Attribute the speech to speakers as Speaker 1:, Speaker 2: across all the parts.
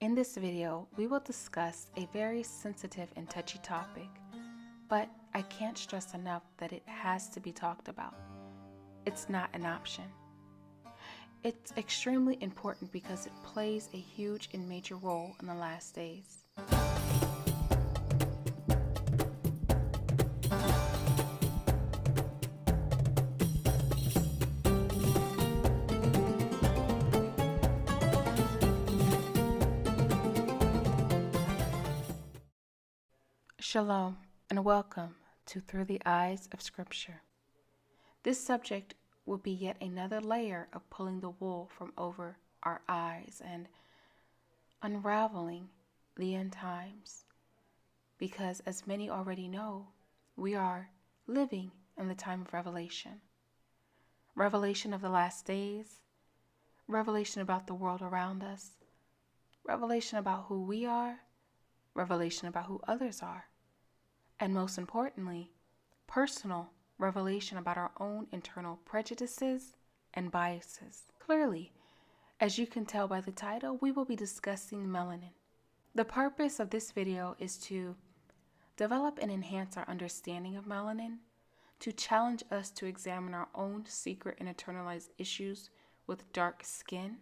Speaker 1: In this video, we will discuss a very sensitive and touchy topic, but I can't stress enough that it has to be talked about. It's not an option. It's extremely important because it plays a huge and major role in the last days. Shalom and welcome to Through the Eyes of Scripture. This subject will be yet another layer of pulling the wool from over our eyes and unraveling the end times. Because as many already know, we are living in the time of revelation. Revelation of the last days, revelation about the world around us, revelation about who we are, revelation about who others are, and most importantly, personal revelation about our own internal prejudices and biases. Clearly, as you can tell by the title, we will be discussing melanin. The purpose of this video is to develop and enhance our understanding of melanin, to challenge us to examine our own secret and internalized issues with dark skin,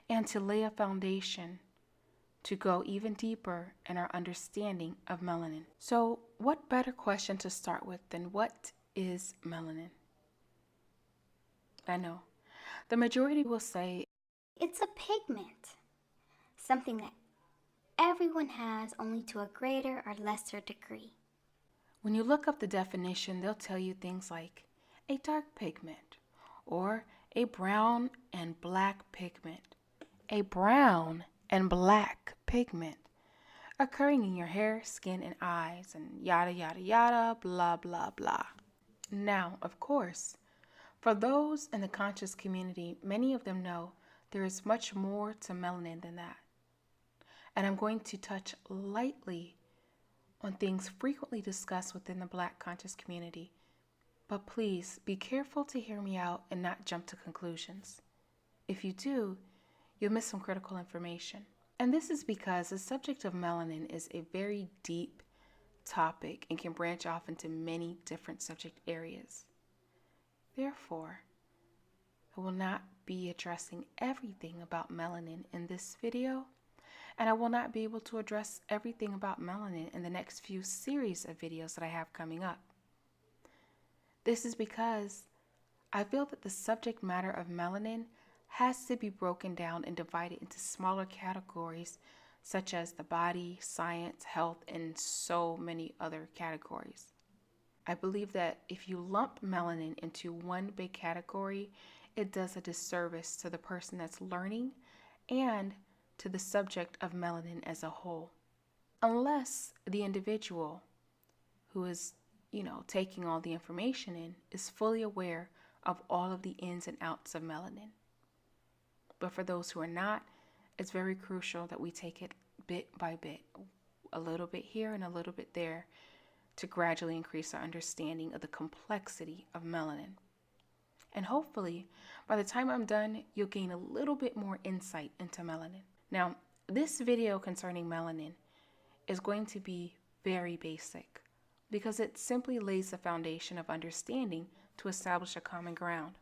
Speaker 1: and to lay a foundation to go even deeper in our understanding of melanin. So, what better question to start with than what is melanin? I know, the majority will say,
Speaker 2: it's a pigment, something that everyone has, only to a greater or lesser degree.
Speaker 1: When you look up the definition, they'll tell you things like a dark pigment or a brown and black pigment. A brown and black pigment occurring in your hair, skin, and eyes, and yada yada yada, blah blah blah. Now, of course, for those in the conscious community, many of them know there is much more to melanin than that. And I'm going to touch lightly on things frequently discussed within the Black conscious community. But please be careful to hear me out and not jump to conclusions. If you do, you'll miss some critical information. And this is because the subject of melanin is a very deep topic and can branch off into many different subject areas. Therefore, I will not be addressing everything about melanin in this video, and I will not be able to address everything about melanin in the next few series of videos that I have coming up. This is because I feel that the subject matter of melanin has to be broken down and divided into smaller categories such as the body, science, health, and so many other categories. I believe that if you lump melanin into one big category, it does a disservice to the person that's learning and to the subject of melanin as a whole. Unless the individual who is, taking all the information in is fully aware of all of the ins and outs of melanin. But for those who are not, it's very crucial that we take it bit by bit, a little bit here and a little bit there, to gradually increase our understanding of the complexity of melanin. And hopefully, by the time I'm done, you'll gain a little bit more insight into melanin. Now, this video concerning melanin is going to be very basic because it simply lays the foundation of understanding to establish a common ground.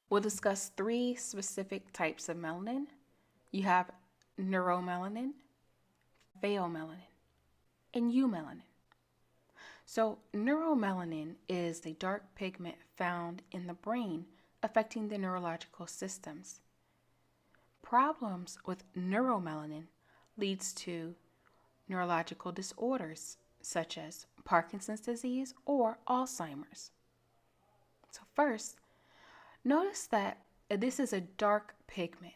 Speaker 1: We'll discuss 3 specific types of melanin. You have neuromelanin, pheomelanin, and eumelanin. So neuromelanin is the dark pigment found in the brain affecting the neurological systems. Problems with neuromelanin leads to neurological disorders such as Parkinson's disease or Alzheimer's. So first, notice that this is a dark pigment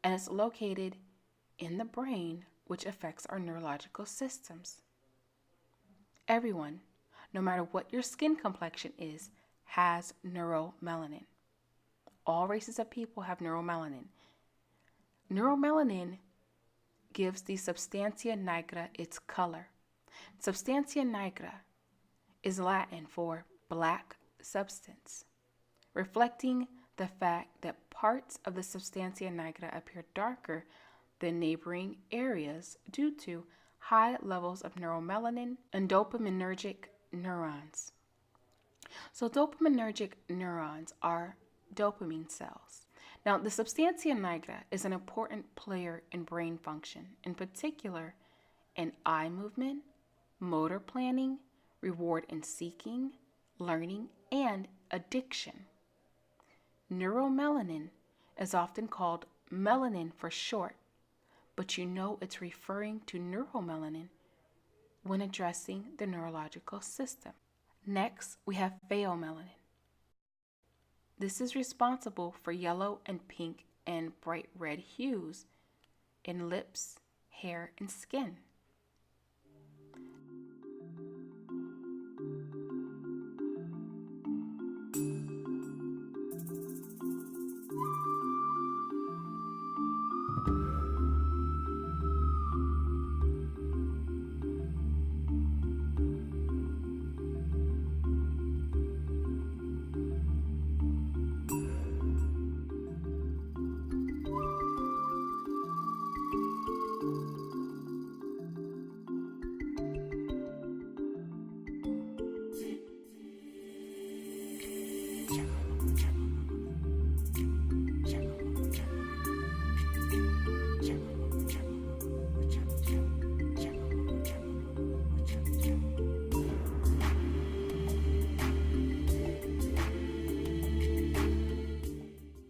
Speaker 1: and it's located in the brain, which affects our neurological systems. Everyone, no matter what your skin complexion is, has neuromelanin. All races of people have neuromelanin. Neuromelanin gives the substantia nigra its color. Substantia nigra is Latin for black substance, reflecting the fact that parts of the substantia nigra appear darker than neighboring areas due to high levels of neuromelanin and dopaminergic neurons. So, dopaminergic neurons are dopamine cells. Now, the substantia nigra is an important player in brain function, in particular in eye movement, motor planning, reward and seeking, learning, and addiction. Neuromelanin is often called melanin for short, but you know it's referring to neuromelanin when addressing the neurological system. Next, we have pheomelanin. This is responsible for yellow and pink and bright red hues in lips, hair, and skin.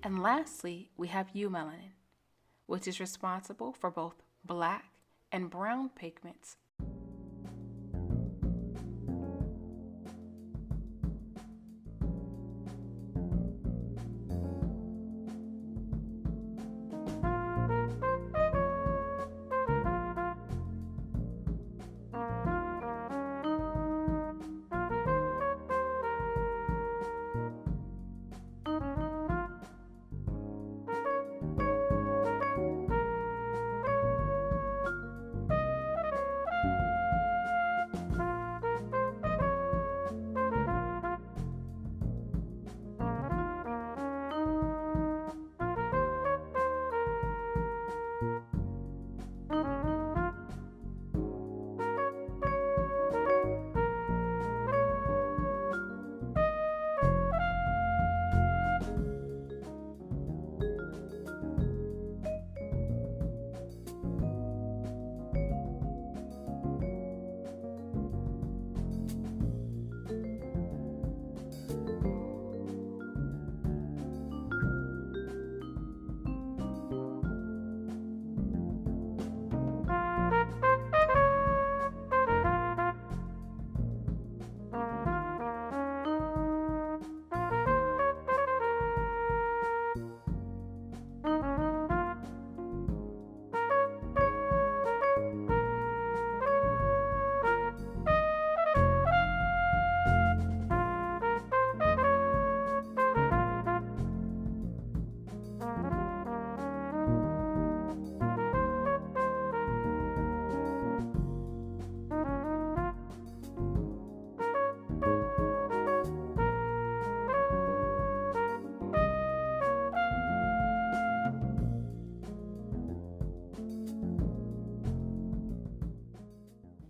Speaker 1: And lastly, we have eumelanin, which is responsible for both black and brown pigments.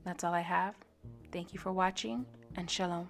Speaker 1: That's all I have. Thank you for watching, and shalom.